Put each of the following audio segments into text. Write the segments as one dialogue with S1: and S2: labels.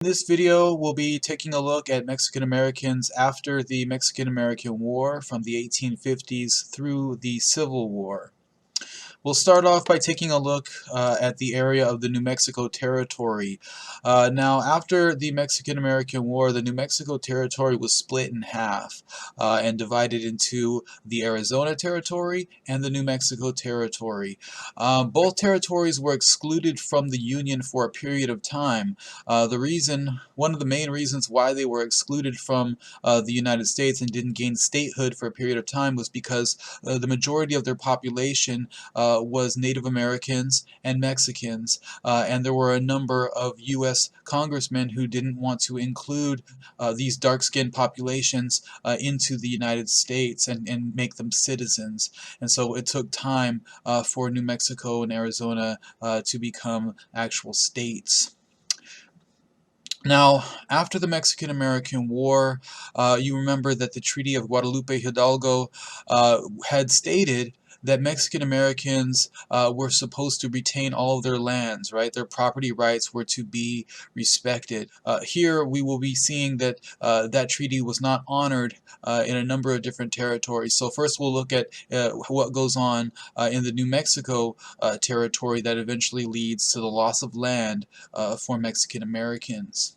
S1: In this video, we'll be taking a look at Mexican Americans after the Mexican-American War from the 1850s through the Civil War. We'll start off by taking a look at the area of the New Mexico Territory. Now, after the Mexican-American War, the New Mexico Territory was split in half and divided into the Arizona Territory and the New Mexico Territory. Both territories were excluded from the Union for a period of time. One of the main reasons why they were excluded from the United States and didn't gain statehood for a period of time was because the majority of their population was Native Americans and Mexicans, and there were a number of U.S. congressmen who didn't want to include these dark-skinned populations into the United States and make them citizens. And so it took time for New Mexico and Arizona to become actual states. Now, after the Mexican-American War, you remember that the Treaty of Guadalupe Hidalgo had stated that Mexican Americans were supposed to retain all of their lands, right? Their property rights were to be respected. Here we will be seeing that that treaty was not honored in a number of different territories. So first we'll look at what goes on in the New Mexico territory that eventually leads to the loss of land for Mexican Americans.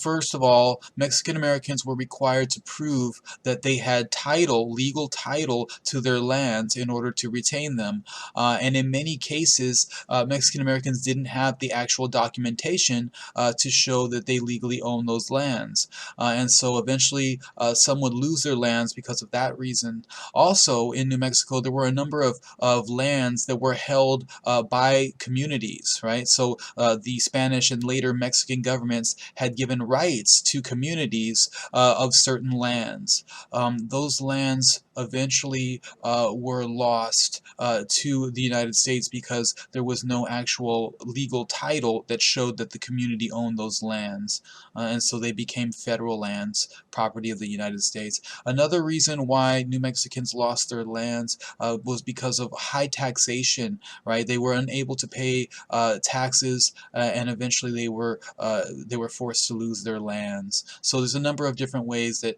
S1: First of all, Mexican Americans were required to prove that they had legal title to their lands in order to retain them. And in many cases, Mexican Americans didn't have the actual documentation to show that they legally own those lands. And so eventually some would lose their lands because of that reason. Also, in New Mexico, there were a number of lands that were held by communities, right? So the Spanish and later Mexican governments had given rights to communities of certain lands. Those lands eventually were lost to the United States because there was no actual legal title that showed that the community owned those lands. And so they became federal lands, property of the United States. Another reason why New Mexicans lost their lands was because of high taxation, right? They were unable to pay taxes and eventually they were forced to lose their lands. So there's a number of different ways that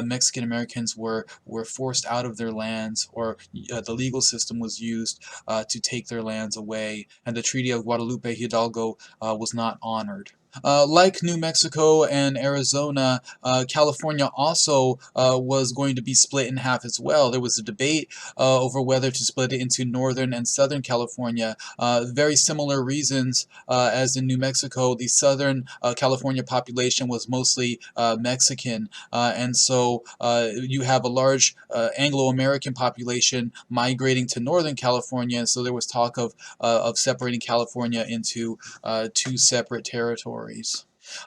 S1: Mexican Americans were forced out of their lands, or the legal system was used to take their lands away, and the Treaty of Guadalupe Hidalgo was not honored. Like New Mexico and Arizona, California also was going to be split in half as well. There was a debate over whether to split it into Northern and Southern California. Very similar reasons as in New Mexico. The Southern California population was mostly Mexican, and so you have a large Anglo-American population migrating to Northern California, so there was talk of separating California into two separate territories.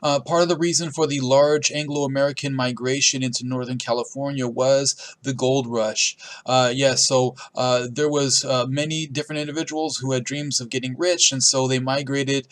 S1: Part of the reason for the large Anglo-American migration into Northern California was the gold rush. There was many different individuals who had dreams of getting rich, and so they migrated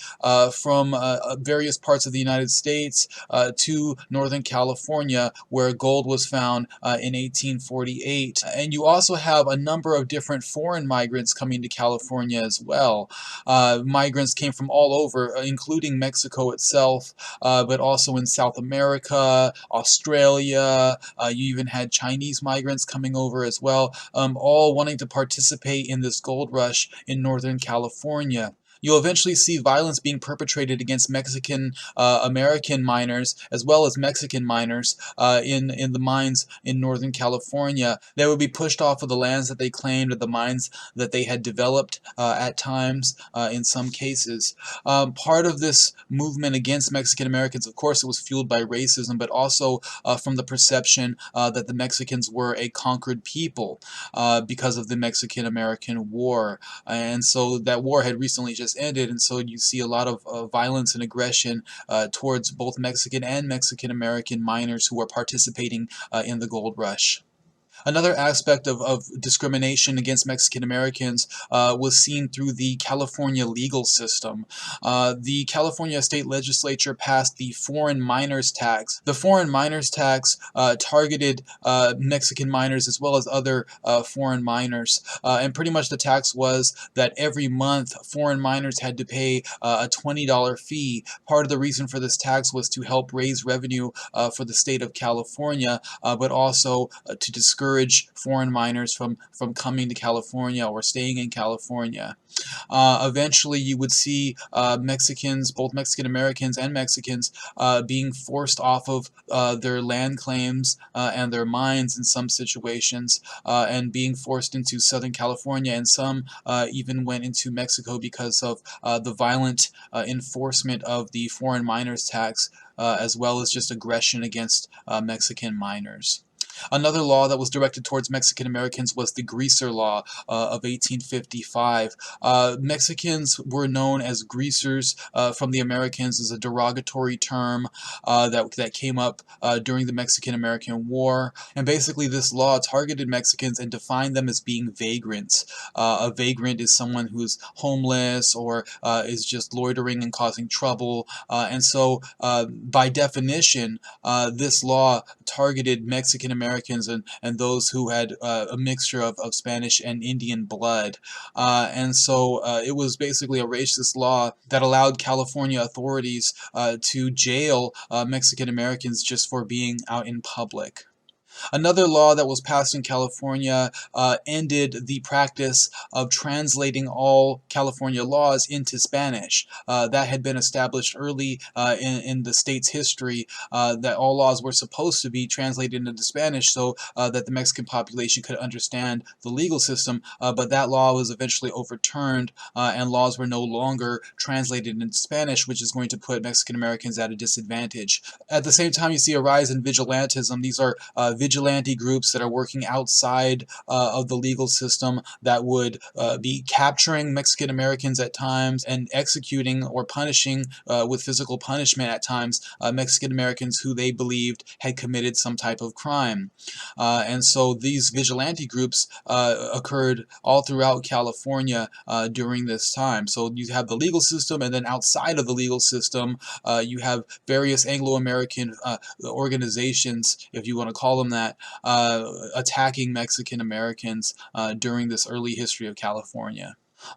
S1: from various parts of the United States to Northern California, where gold was found in 1848. And you also have a number of different foreign migrants coming to California as well. Migrants came from all over, including Mexico itself, but also in South America, Australia. You even had Chinese migrants coming over as well, all wanting to participate in this gold rush in Northern California. You'll eventually see violence being perpetrated against Mexican American miners as well as Mexican miners in the mines in Northern California. They would be pushed off of the lands that they claimed, or the mines that they had developed at times in some cases. Part of this movement against Mexican Americans, of course, it was fueled by racism, but also from the perception that the Mexicans were a conquered people because of the Mexican-American War. And so that war had recently just ended, and so you see a lot of violence and aggression towards both Mexican and Mexican-American miners who are participating in the gold rush. Another aspect of discrimination against Mexican Americans was seen through the California legal system. The California state legislature passed the foreign miners tax. The foreign miners tax targeted Mexican miners as well as other foreign miners. And pretty much the tax was that every month foreign miners had to pay a $20 fee. Part of the reason for this tax was to help raise revenue for the state of California, but also to discourage foreign miners from coming to California or staying in California. Eventually, you would see Mexicans, both Mexican Americans and Mexicans, being forced off of their land claims and their mines in some situations, and being forced into Southern California, and some even went into Mexico because of the violent enforcement of the foreign miners tax, as well as just aggression against Mexican miners. Another law that was directed towards Mexican Americans was the Greaser Law of 1855. Mexicans were known as greasers from the Americans as a derogatory term that came up during the Mexican-American War. And basically this law targeted Mexicans and defined them as being vagrants. A vagrant is someone who's homeless or is just loitering and causing trouble. And so by definition, this law targeted Mexican Americans and those who had a mixture of Spanish and Indian blood. And so it was basically a racist law that allowed California authorities to jail Mexican Americans just for being out in public. Another law that was passed in California ended the practice of translating all California laws into Spanish. That had been established early in the state's history, that all laws were supposed to be translated into Spanish so that the Mexican population could understand the legal system, but that law was eventually overturned, and laws were no longer translated into Spanish, which is going to put Mexican Americans at a disadvantage. At the same time, you see a rise in vigilantism. These are vigilante groups that are working outside of the legal system that would be capturing Mexican Americans at times and executing or punishing with physical punishment at times Mexican Americans who they believed had committed some type of crime. And so these vigilante groups occurred all throughout California during this time. So you have the legal system, and then outside of the legal system, you have various Anglo-American organizations, if you want to call them that, attacking Mexican Americans during this early history of California.